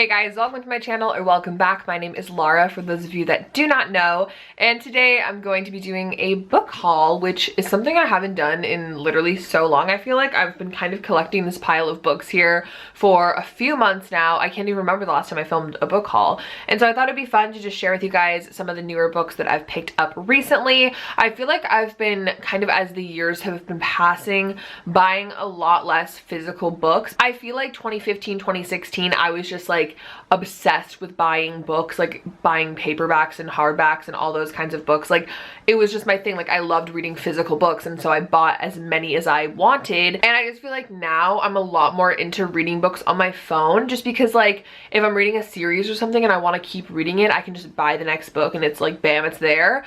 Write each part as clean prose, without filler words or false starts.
Hey guys, welcome to my channel, or welcome back. My name is Laura, for those of you that do not know, and today I'm going to be doing a book haul, which is something I haven't done in literally so long. I feel like I've been kind of collecting this pile of books here for a few months now. I can't even remember the last time I filmed a book haul, and so I thought it'd be fun to just share with you guys some of the newer books that I've picked up recently. I feel like I've been kind of, as the years have been passing, buying a lot less physical books. I feel like 2015, 2016, I was just like obsessed with buying books, like buying paperbacks and hardbacks and all those kinds of books. Like it was just my thing. Like I loved reading physical books, and so I bought as many as I wanted. And I just feel like now I'm a lot more into reading books on my phone, just because like if I'm reading a series or something and I want to keep reading it, I can just buy the next book and it's like bam, it's there.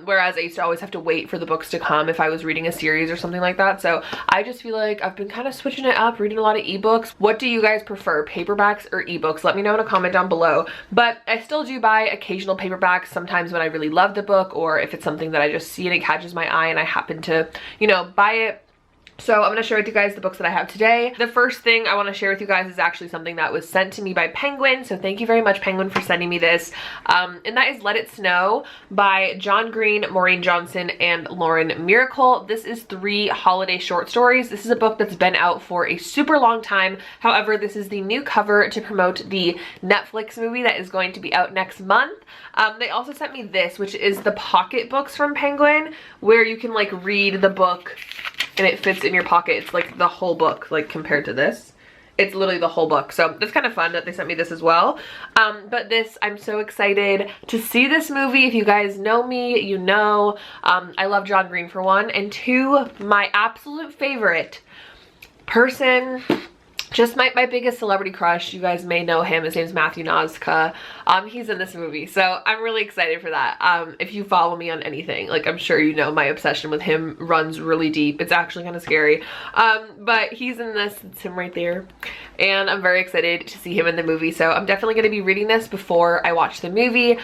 Whereas I used to always have to wait for the books to come if I was reading a series or something like that. So I just feel like I've been kind of switching it up, reading a lot of ebooks. What do you guys prefer, paperbacks or ebooks? Let me know in a comment down below. But I still do buy occasional paperbacks sometimes when I really love the book, or if it's something that I just see and it catches my eye and I happen to, you know, buy it. So I'm going to share with you guys the books that I have today. The first thing I want to share with you guys is actually something that was sent to me by Penguin. So thank you very much, Penguin, for sending me this. And that is Let It Snow by John Green, Maureen Johnson, and Lauren Miracle. This is 3 holiday short stories. This is a book that's been out for a super long time. However, this is the new cover to promote the Netflix movie that is going to be out next month. They also sent me this, which is the pocket books from Penguin, where you can like read the book and it fits in your pocket. It's like the whole book, like compared to this. It's literally the whole book. So it's kind of fun that they sent me this as well. But this, I'm so excited to see this movie. If you guys know me, you know I love John Green, for one. And 2, my absolute favorite person, just my biggest celebrity crush. You guys may know him. His name's Matthew Nazca. He's in this movie, so I'm really excited for that. If you follow me on anything, like I'm sure you know my obsession with him runs really deep. It's actually kind of scary. But he's in this. It's him right there. And I'm very excited to see him in the movie. So I'm definitely going to be reading this before I watch the movie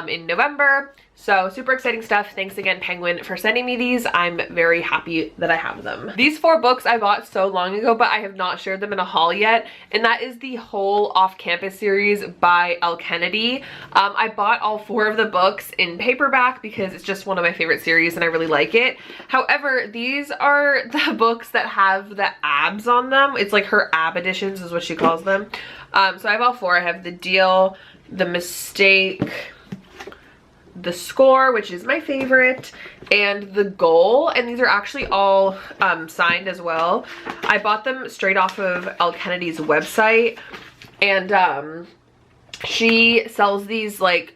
in November. So super exciting stuff. Thanks again, Penguin, for sending me these. I'm very happy that I have them. These 4 books I bought so long ago, but I have not shared them in a haul yet. And that is the whole Off-Campus series by Elle Kennedy. I bought all 4 of the books in paperback because it's just one of my favorite series and I really like it. However, these are the books that have the abs on them. It's like her ab editions is what she calls them. So I have all 4. I have The Deal, The Mistake, The Score, which is my favorite, and The Goal, and these are actually all signed as well. I bought them straight off of Elle Kennedy's website, and she sells these like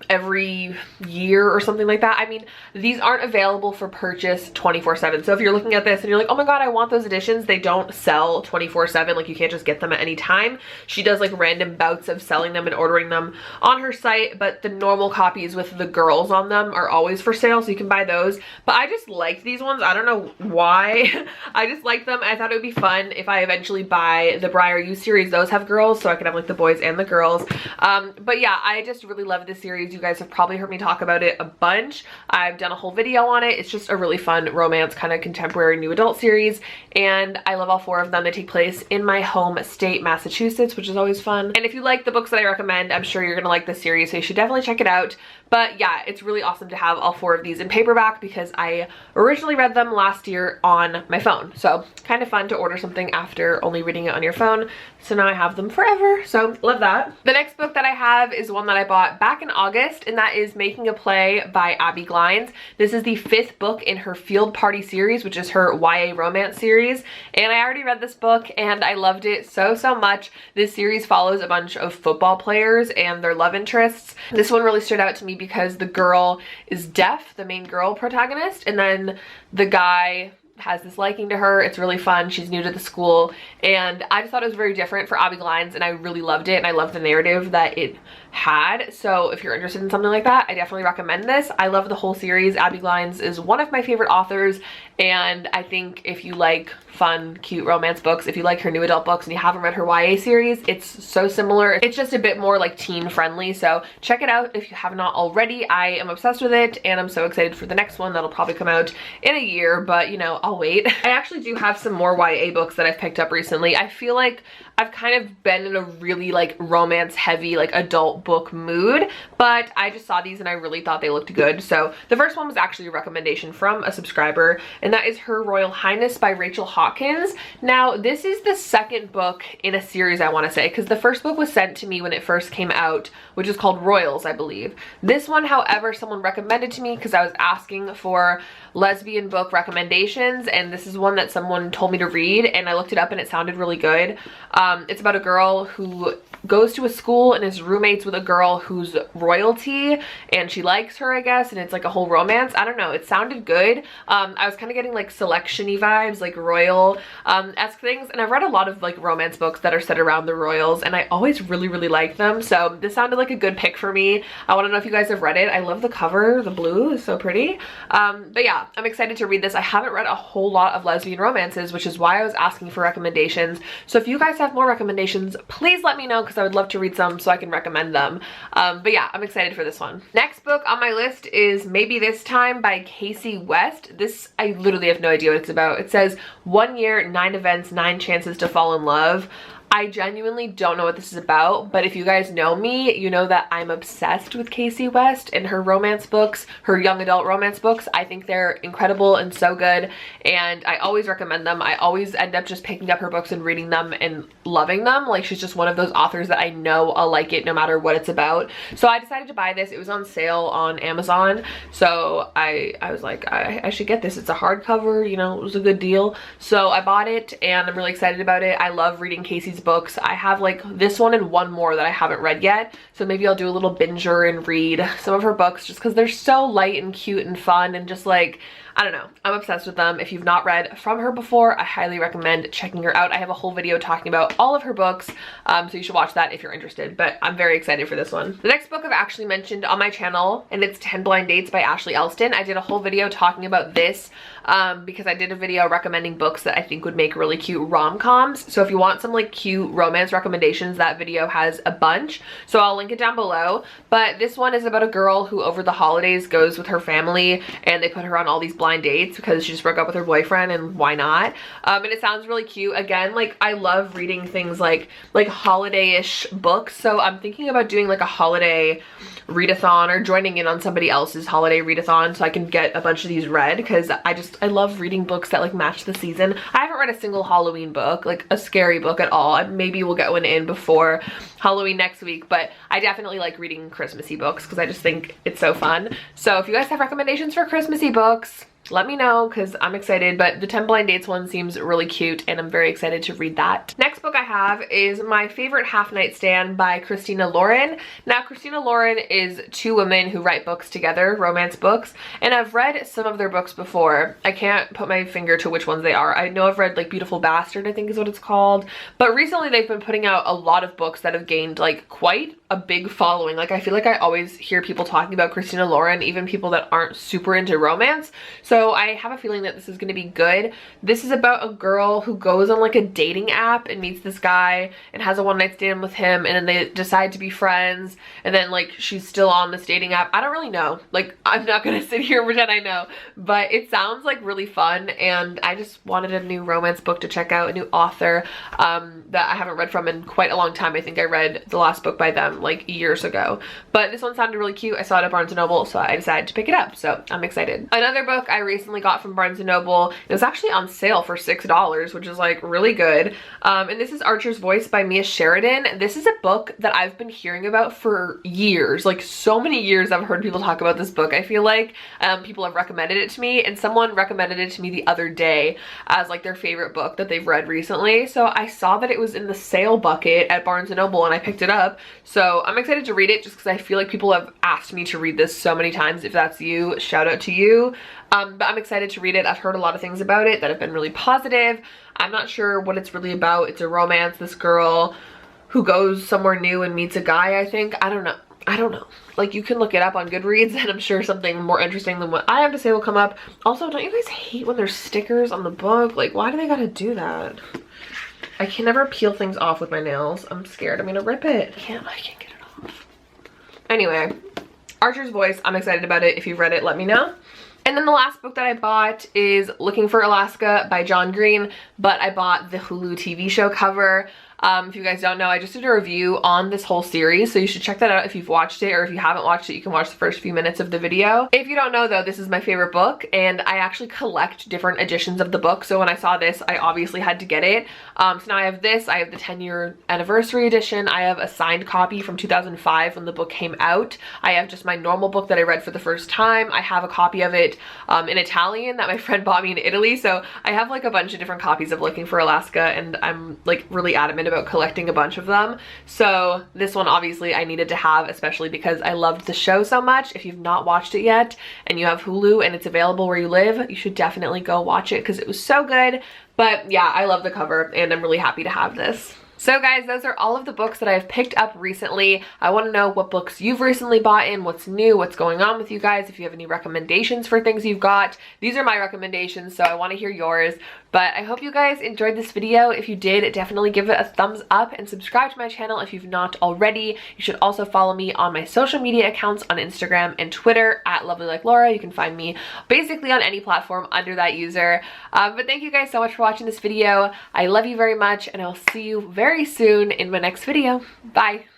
every year or something like that. I mean, these aren't available for purchase 24/7. So if you're looking at this and you're like, oh my god, I want those editions, they don't sell 24/7. Like you can't just get them at any time. She does like random bouts of selling them and ordering them on her site, but the normal copies with the girls on them are always for sale, so you can buy those. But I just liked these ones. I don't know why. I just like them. I thought it would be fun if I eventually buy the Briar You series. Those have girls, so I can have like the boys and the girls. But yeah, I just really love this series. You guys have probably heard me talk about it a bunch. I've done a whole video on it. It's just a really fun romance, kind of contemporary new adult series, and I love all 4 of them. They take place in my home state, Massachusetts, which is always fun. And if you like the books that I recommend, I'm sure you're gonna like this series, so you should definitely check it out. But yeah, it's really awesome to have all 4 of these in paperback because I originally read them last year on my phone. So kind of fun to order something after only reading it on your phone. So now I have them forever. So love that. The next book that I have is one that I bought back in August, and that is Making a Play by Abby Glines. This is the 5th book in her Field Party series, which is her YA romance series. And I already read this book and I loved it so much. This series follows a bunch of football players and their love interests. This one really stood out to me because the girl is deaf, the main girl protagonist, and then the guy has this liking to her. It's really fun. She's new to the school, and I just thought it was very different for Abby Glines, and I really loved it, and I loved the narrative that it had. So if you're interested in something like that, I definitely recommend this. I love the whole series. Abby Glines is one of my favorite authors, and I think if you like fun, cute romance books, if you like her new adult books and you haven't read her YA series, it's so similar. It's just a bit more like teen friendly, so check it out if you have not already. I am obsessed with it, and I'm so excited for the next one that'll probably come out in a year, but you know, I'll wait. I actually do have some more YA books that I've picked up recently. I feel like I've kind of been in a really like romance heavy like adult book mood, but I just saw these and I really thought they looked good. So the first one was actually a recommendation from a subscriber, and that is Her Royal Highness by Rachel Hawkins. Now this is the second book in a series, I want to say, because the first book was sent to me when it first came out, which is called Royals, I believe. This one, however, someone recommended to me because I was asking for lesbian book recommendations, and this is one that someone told me to read, and I looked it up and it sounded really good. It's about a girl who goes to a school and is roommates with a girl who's royalty, and she likes her, I guess, and it's like a whole romance. I don't know, it sounded good. I was kind of getting like selection-y vibes, like royal-esque things, and I've read a lot of like romance books that are set around the royals, and I always really like them, so this sounded like a good pick for me. I want to know if you guys have read it. I love the cover, the blue is so pretty. But yeah, I'm excited to read this. I haven't read a whole lot of lesbian romances, which is why I was asking for recommendations, so if you guys have more recommendations, please let me know, because I would love to read some so I can recommend them. But yeah, I'm excited for this one. Next book on my list is Maybe This Time by Casey West. This, I literally have no idea what it's about. It says 1 year, 9 events, 9 chances to fall in love. I genuinely don't know what this is about, but if you guys know me, you know that I'm obsessed with Casey West and her romance books, her young adult romance books. I think they're incredible and so good, and I always recommend them. I always end up just picking up her books and reading them and loving them. Like, she's just one of those authors that I know I'll like it no matter what it's about. So I decided to buy this. It was on sale on Amazon, so I was like, I should get this. It's a hardcover, you know, it was a good deal. So I bought it and I'm really excited about it. I love reading Casey's books. I have like this one and one more that I haven't read yet, so maybe I'll do a little binger and read some of her books just because they're so light and cute and fun, and just like, I don't know, I'm obsessed with them. If you've not read from her before, I highly recommend checking her out. I have a whole video talking about all of her books, so you should watch that if you're interested, but I'm very excited for this one. The next book I've actually mentioned on my channel, and it's 10 Blind Dates by Ashley Elston. I did a whole video talking about this because I did a video recommending books that I think would make really cute rom-coms. So if you want some like cute romance recommendations, that video has a bunch, so I'll link it down below. But this one is about a girl who over the holidays goes with her family, and they put her on all these blind dates because she just broke up with her boyfriend, and why not? And it sounds really cute. Again, like, I love reading things like holiday-ish books, so I'm thinking about doing like a holiday readathon or joining in on somebody else's holiday readathon so I can get a bunch of these read, because I love reading books that like match the season. I haven't read a single Halloween book, like a scary book at all. Maybe we'll get one in before Halloween next week, but I definitely like reading Christmassy books because I just think it's so fun. So if you guys have recommendations for Christmassy books, let me know because I'm excited. But the 10 Blind Dates one seems really cute and I'm very excited to read that. Next book I have is My Favorite Half Nightstand by Christina Lauren. Now, Christina Lauren is two women who write books together, romance books, and I've read some of their books before. I can't put my finger to which ones they are. I know I've read like Beautiful Bastard, I think is what it's called, but recently they've been putting out a lot of books that have gained like quite a big following. Like, I feel like I always hear people talking about Christina Lauren, even people that aren't super into romance. So I have a feeling that this is going to be good. This is about a girl who goes on like a dating app and meets this guy and has a one-night stand with him, and then they decide to be friends, and then like she's still on this dating app. I don't really know. Like, I'm not going to sit here and pretend I know, but it sounds like really fun, and I just wanted a new romance book to check out, a new author that I haven't read from in quite a long time. I think I read the last book by them like years ago, but this one sounded really cute. I saw it at Barnes & Noble, so I decided to pick it up, so I'm excited. Another book I recently got from Barnes & Noble, it was actually on sale for $6, which is like really good, and this is Archer's Voice by Mia Sheridan. This is a book that I've been hearing about for years, like so many years I've heard people talk about this book. I feel like people have recommended it to me, and someone recommended it to me the other day as like their favorite book that they've read recently, so I saw that it was in the sale bucket at Barnes & Noble and I picked it up. So I'm excited to read it just because I feel like people have asked me to read this so many times. If that's you, shout out to you. But I'm excited to read it. I've heard a lot of things about it that have been really positive. I'm not sure what it's really about. It's a romance. This girl who goes somewhere new and meets a guy, I think. I don't know. Like, you can look it up on Goodreads, and I'm sure something more interesting than what I have to say will come up. Also, don't you guys hate when there's stickers on the book? Like, why do they gotta do that? I can never peel things off with my nails. I'm scared I'm gonna rip it. I can't get it off. Anyway, Archer's Voice, I'm excited about it. If you've read it, let me know. And then the last book that I bought is Looking for Alaska by John Green, but I bought the Hulu TV show cover. If you guys don't know, I just did a review on this whole series, so you should check that out if you've watched it, or if you haven't watched it, you can watch the first few minutes of the video. If you don't know though, this is my favorite book, and I actually collect different editions of the book, so when I saw this, I obviously had to get it. So now I have this, I have the 10-year anniversary edition, I have a signed copy from 2005 when the book came out, I have just my normal book that I read for the first time, I have a copy of it in Italian that my friend bought me in Italy, so I have like a bunch of different copies of Looking for Alaska, and I'm like really adamant about collecting a bunch of them. So this one obviously I needed to have, especially because I loved the show so much. If you've not watched it yet and you have Hulu and it's available where you live, you should definitely go watch it because it was so good. But yeah, I love the cover and I'm really happy to have this. So guys, those are all of the books that I've picked up recently. I want to know what books you've recently bought in, what's new, what's going on with you guys, if you have any recommendations for things you've got. These are my recommendations, so I want to hear yours. But I hope you guys enjoyed this video. If you did, definitely give it a thumbs up and subscribe to my channel if you've not already. You should also follow me on my social media accounts on Instagram and Twitter at LovelyLikeLaura. You can find me basically on any platform under that user. But thank you guys so much for watching this video. I love you very much, and I'll see you very soon in my next video. Bye.